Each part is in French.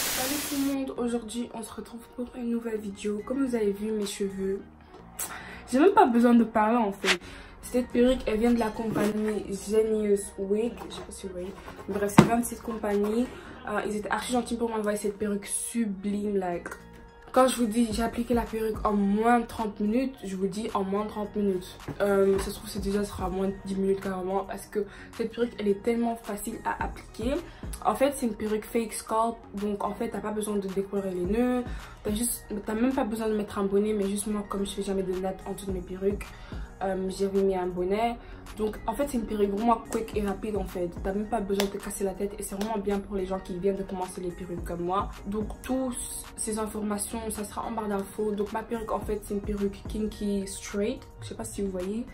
Salut tout le monde, aujourd'hui on se retrouve pour une nouvelle vidéo. Comme vous avez vu mes cheveux, j'ai même pas besoin de parler en fait. Cette perruque elle vient de la compagnie Genius Wig, je sais pas si vous voyez. Bref, c'est 27 compagnies. Ils étaient archi gentils pour m'envoyer cette perruque sublime. Like, quand je vous dis j'ai appliqué la perruque en moins de 30 minutes, je vous dis en moins de 30 minutes. Ça se trouve c'est déjà sera moins de 10 minutes carrément parce que cette perruque elle est tellement facile à appliquer. En fait c'est une perruque fake scalp, donc en fait t'as pas besoin de décorer les nœuds, t'as même pas besoin de mettre un bonnet, mais juste moi comme je fais jamais de nattes en toutes mes perruques, j'ai remis un bonnet. Donc en fait c'est une perruque vraiment quick et rapide en fait. T'as même pas besoin de te casser la tête et c'est vraiment bien pour les gens qui viennent de commencer les perruques comme moi. Donc toutes ces informations ça sera en barre d'infos. Donc ma perruque en fait c'est une perruque kinky straight. Je sais pas si vous voyez,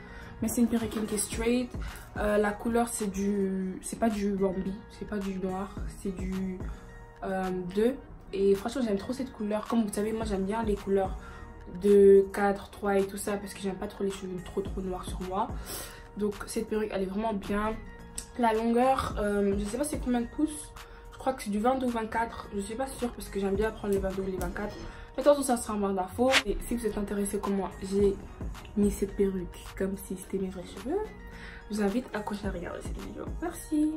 mais c'est une perruque kinky straight. La couleur c'est pas du Bambi, c'est pas du noir, c'est du 2. Et franchement j'aime trop cette couleur. Comme vous savez moi j'aime bien les couleurs de 4, 3 et tout ça parce que j'aime pas trop les cheveux trop noirs sur moi. Donc cette perruque elle est vraiment bien. La longueur je sais pas c'est combien de pouces, je crois que c'est du 22 ou 24, je suis pas sûre parce que j'aime bien prendre les 22 ou les 24. Mais attention ça sera en barre d'infos. Et si vous êtes intéressé comment j'ai mis cette perruque comme si c'était mes vrais cheveux, je vous invite à continuer à regarder cette vidéo. Merci.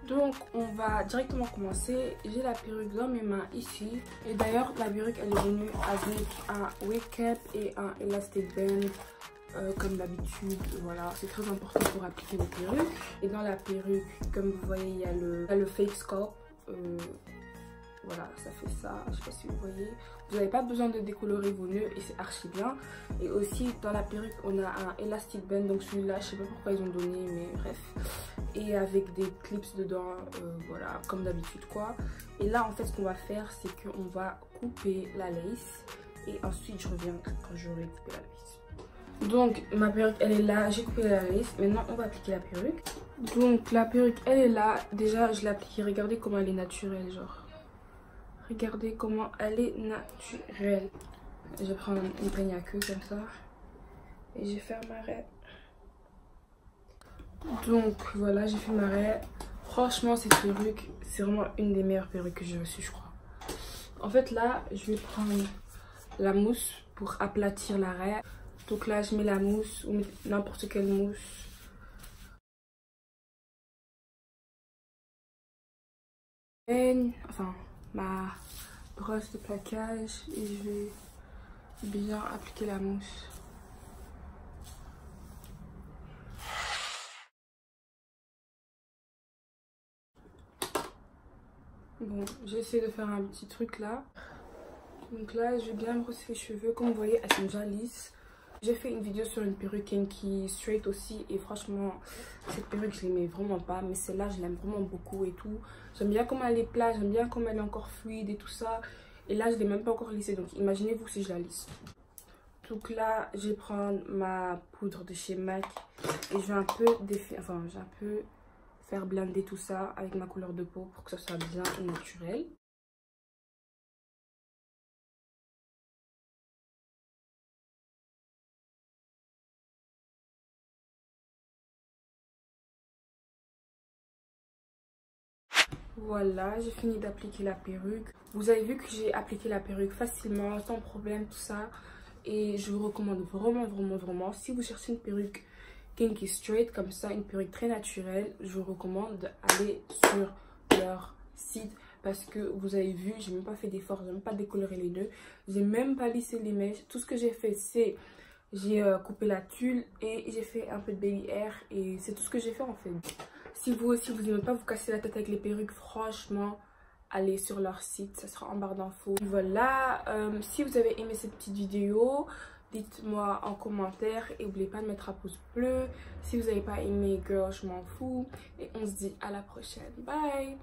Donc on va directement commencer. J'ai la perruque dans mes mains ici. Et d'ailleurs la perruque elle est venue avec un wig cap et un elastic band comme d'habitude. Voilà, c'est très important pour appliquer les perruques. Et dans la perruque comme vous voyez il y a le fake scalp. Voilà, ça fait ça, je sais pas si vous voyez. Vous n'avez pas besoin de décolorer vos nœuds et c'est archi bien. Et aussi dans la perruque on a un elastic band, donc celui-là je sais pas pourquoi ils ont donné mais bref. Et avec des clips dedans, voilà, comme d'habitude quoi. Et là en fait ce qu'on va faire c'est qu'on va couper la lace. Et ensuite je reviens quand j'aurai coupé la lace. Donc ma perruque elle est là, j'ai coupé la lace. Maintenant on va appliquer la perruque. Donc la perruque elle est là, déjà je l'ai appliquée, regardez comment elle est naturelle genre. Regardez comment elle est naturelle. Je vais prendre une peigne à queue comme ça. Et je vais faire ma raie. Donc voilà, j'ai fait ma raie. Franchement, cette perruque, c'est vraiment une des meilleures perruques que j'ai reçues, je crois. En fait, là, je vais prendre la mousse pour aplatir la raie. Donc là, je mets la mousse ou n'importe quelle mousse. Enfin, ma brosse de plaquage et je vais bien appliquer la mousse. Bon, j'essaie de faire un petit truc là. Donc là, je vais bien brosser les cheveux. Comme vous voyez, elles sont déjà lisses. J'ai fait une vidéo sur une perruque kinky straight aussi. Et franchement, cette perruque, je l'aimais vraiment pas. Mais celle-là, je l'aime vraiment beaucoup et tout. J'aime bien comment elle est plate. J'aime bien comment elle est encore fluide et tout ça. Et là, je l'ai même pas encore lissée. Donc, imaginez-vous si je la lisse. Donc là, je vais prendre ma poudre de chez MAC. Et je vais un peu faire blender tout ça avec ma couleur de peau pour que ça soit bien naturel. Voilà, j'ai fini d'appliquer la perruque. Vous avez vu que j'ai appliqué la perruque facilement, sans problème, tout ça. Et je vous recommande vraiment, si vous cherchez une perruque kinky straight comme ça, une perruque très naturelle, je vous recommande d'aller sur leur site. Parce que vous avez vu, j'ai même pas fait d'effort, j'ai même pas décoloré les nœuds, j'ai même pas lissé les mèches. Tout ce que j'ai fait, c'est j'ai coupé la tulle et j'ai fait un peu de baby hair. Et c'est tout ce que j'ai fait en fait. Si vous aussi vous n'aimez pas vous casser la tête avec les perruques, franchement allez sur leur site, ça sera en barre d'infos. Voilà, si vous avez aimé cette petite vidéo, dites-moi en commentaire et n'oubliez pas de mettre un pouce bleu. Si vous n'avez pas aimé, girl, je m'en fous. Et on se dit à la prochaine, bye.